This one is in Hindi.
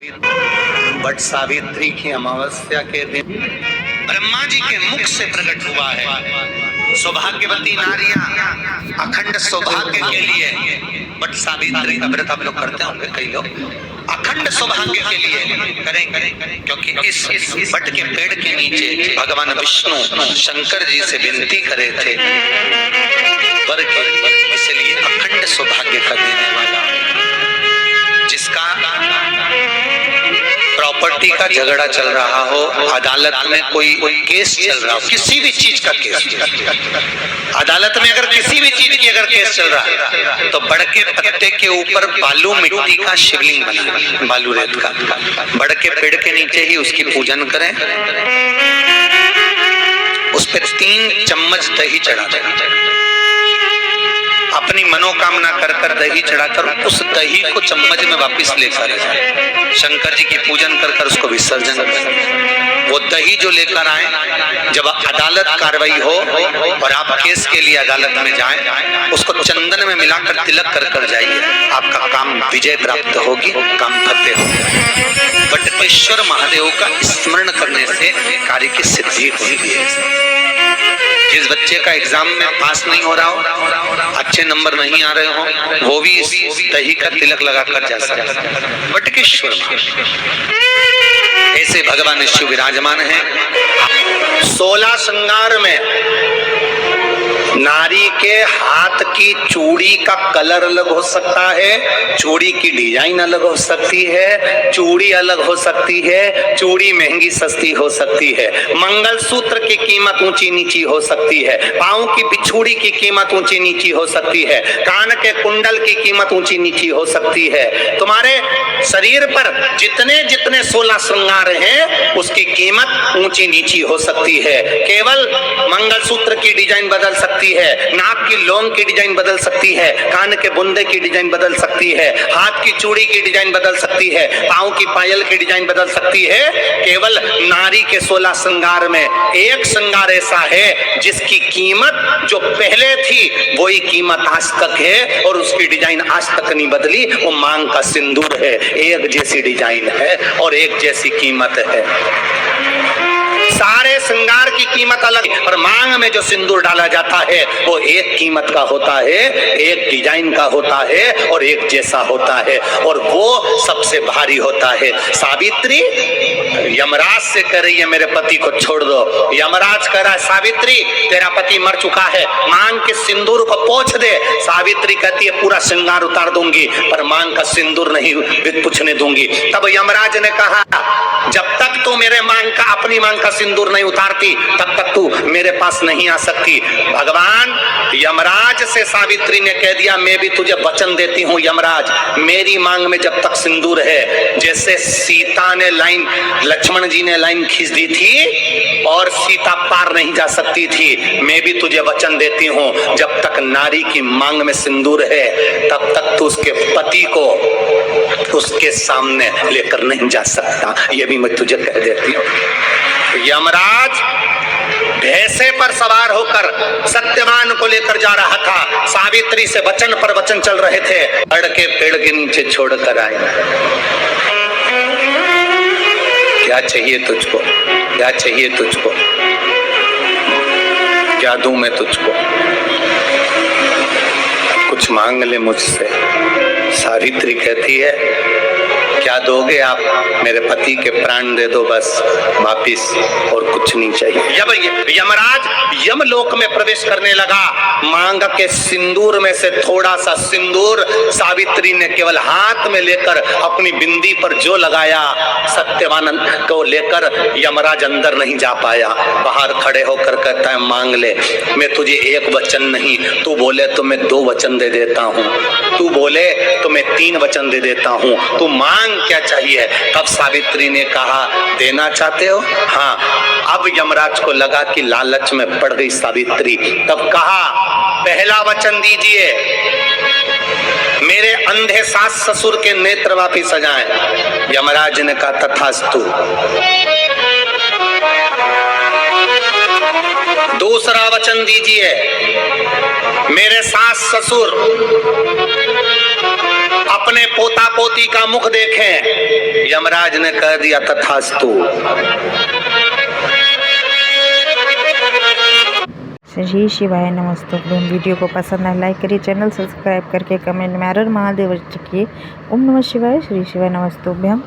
बट सावित्री की अमावस्या के दिन ब्रह्मा जी के मुख से प्रकट हुआ है। सौभाग्यवती नारियां अखंड सौभाग्य के लिए, बट सावित्री का व्रत आप लोग करते होंगे कई लोग, अखंड सौभाग्य के लिए करें क्योंकि इस बट के पेड़ के नीचे भगवान विष्णु शंकर जी से विनती करे थे वर के, इसलिए अखंड सौभाग्य का देने वाला जिसका प्रॉपर्टी का झगड़ा चल रहा हो, अदालत में कोई केस चल रहा हो, किसी भी चीज का केस, अदालत में अगर किसी भी चीज की अगर केस चल रहा है तो बड़ के पत्ते के ऊपर बालू मिट्टी का शिवलिंग बना, बालू रेत का, बड़ के पेड़ के नीचे ही उसकी पूजन करें, उस पर 3 चम्मच दही चढ़ा दें, अपनी मनोकामना कर कर दही चढ़ाकर उस दही को चम्मच में वापस लेकर जाए, शंकर जी की पूजन कर कर उसको विसर्जन करें। वो दही जो लेकर आए, जब अदालत कार्रवाई हो और आप केस के लिए अदालत में जाएं, उसको चंदन में मिलाकर तिलक कर कर जाइए, आपका काम विजय प्राप्त होगी, काम फतेह होगा। बटकेश्वर महादेव का स्मरण करने से कार्य की सिद्धि होती है। जिस बच्चे का एग्जाम में पास नहीं हो रहा हो, अच्छे नंबर नहीं आ रहे हो, वो भी इस दही का तिलक लगाकर जा सकता है। बटकेश्वर ऐसे भगवान शिव विराजमान हैं। 16 श्रृंगार में नारी के हाथ की चूड़ी का कलर अलग हो सकता है, चूड़ी की डिजाइन अलग हो सकती है, चूड़ी अलग हो सकती है, चूड़ी महंगी सस्ती हो सकती है, मंगलसूत्र की कीमत ऊंची नीची हो सकती है, पांव की बिछुड़ी की कीमत ऊंची नीची हो सकती है, कान के कुंडल की कीमत ऊंची नीची हो सकती है। तुम्हारे शरीर पर जितने जितने 16 श्रृंगार हैं उसकी कीमत ऊंची नीची हो सकती है। केवल मंगलसूत्र की डिजाइन बदल सकती है, नाक की लौंग की डिजाइन बदल सकती है, कान के बुंदे की डिजाइन बदल सकती है, हाथ की चूड़ी की डिजाइन बदल सकती है, पांव की पायल की डिजाइन बदल सकती है। केवल नारी के 16 श्रृंगार में एक श्रृंगार ऐसा है जिसकी कीमत जो पहले थी वही कीमत आज तक है और उसकी डिजाइन आज तक नहीं बदली, वो मांग का सिंदूर है। एक जैसी डिजाइन है और एक जैसी कीमत है। सारे श्रृंगार की कीमत अलग, और मांग में जो सिंदूर डाला जाता है वो एक कीमत का होता है, एक डिजाइन का होता है और एक जैसा होता है, और वो सबसे भारी होता है। सावित्री यमराज से कह रही है मेरे पति को छोड़ दो। यमराज कह रहा है सावित्री तेरा पति मर चुका है, मांग के सिंदूर को पोंछ दे। सावित्री कहती है पूरा श्रृंगार उतार दूंगी पर मांग का सिंदूर नहीं पूछने दूंगी। तब यमराज ने कहा जब तक तू मेरे मांग का अपनी मांग का सिंदूर नहीं उतारती तब तक तू मेरे पास नहीं आ सकती। भगवान यमराज से सावित्री ने कह दिया मैं भी तुझे वचन देती हूँ यमराज, मेरी मांग में जब तक सिंदूर है, जैसे सीता ने लाइन, लक्ष्मण जी ने लाइन खींच दी थी और सीता पार नहीं जा सकती थी, मैं भी तुझे वचन देती हूँ जब तक नारी की मांग में सिंदूर है तब तक तू उसके पति को उसके सामने लेकर नहीं जा सकता। ये भी मैं तुझे कह देती हूँ। यमराज भैंसे पर सवार होकर सत्यवान को लेकर जा रहा था, सावित्री से वचन पर वचन चल रहे थे, बड़ के पेड़ के नीचे छोड़कर आए। क्या चाहिए तुझको, क्या चाहिए तुझको, क्या दूं मैं तुझको, कुछ मांग ले मुझसे। सावित्री कहती है क्या दोगे आप, मेरे पति के प्राण दे दो बस वापिस, और कुछ नहीं चाहिए। जब यमराज यमलोक में प्रवेश करने लगा, मांग के सिंदूर में से थोड़ा सा सिंदूर सावित्री ने केवल हाथ में लेकर अपनी बिंदी पर जो लगाया, सत्यवान को लेकर यमराज अंदर नहीं जा पाया। बाहर खड़े होकर कहता है मांग ले, मैं तुझे एक वचन नहीं, तू बोले तो मैं 2 वचन दे देता हूँ, तू बोले तो मैं 3 वचन दे देता हूँ, तू मांग क्या चाहिए। तब सावित्री ने कहा देना चाहते हो, हाँ। अब यमराज को लगा कि लालच में पड़ गई सावित्री, तब कहा पहला वचन दीजिए मेरे अंधे सास ससुर के नेत्र वापिस आ जाएं। यमराज ने कहा तथास्तु। दूसरा वचन दीजिए मेरे सास ससुर अपने पोता पोती का मुख देखें। यमराज ने कह दिया तथास्तु। श्री शिवाय नमस्तुभ्यम। वीडियो को पसंद आए लाइक करिए, चैनल सब्सक्राइब करके कमेंट में हर हर महादेव लिखिए। ओम नमः शिवाय। श्री शिवाय नमस्तुभ्यम।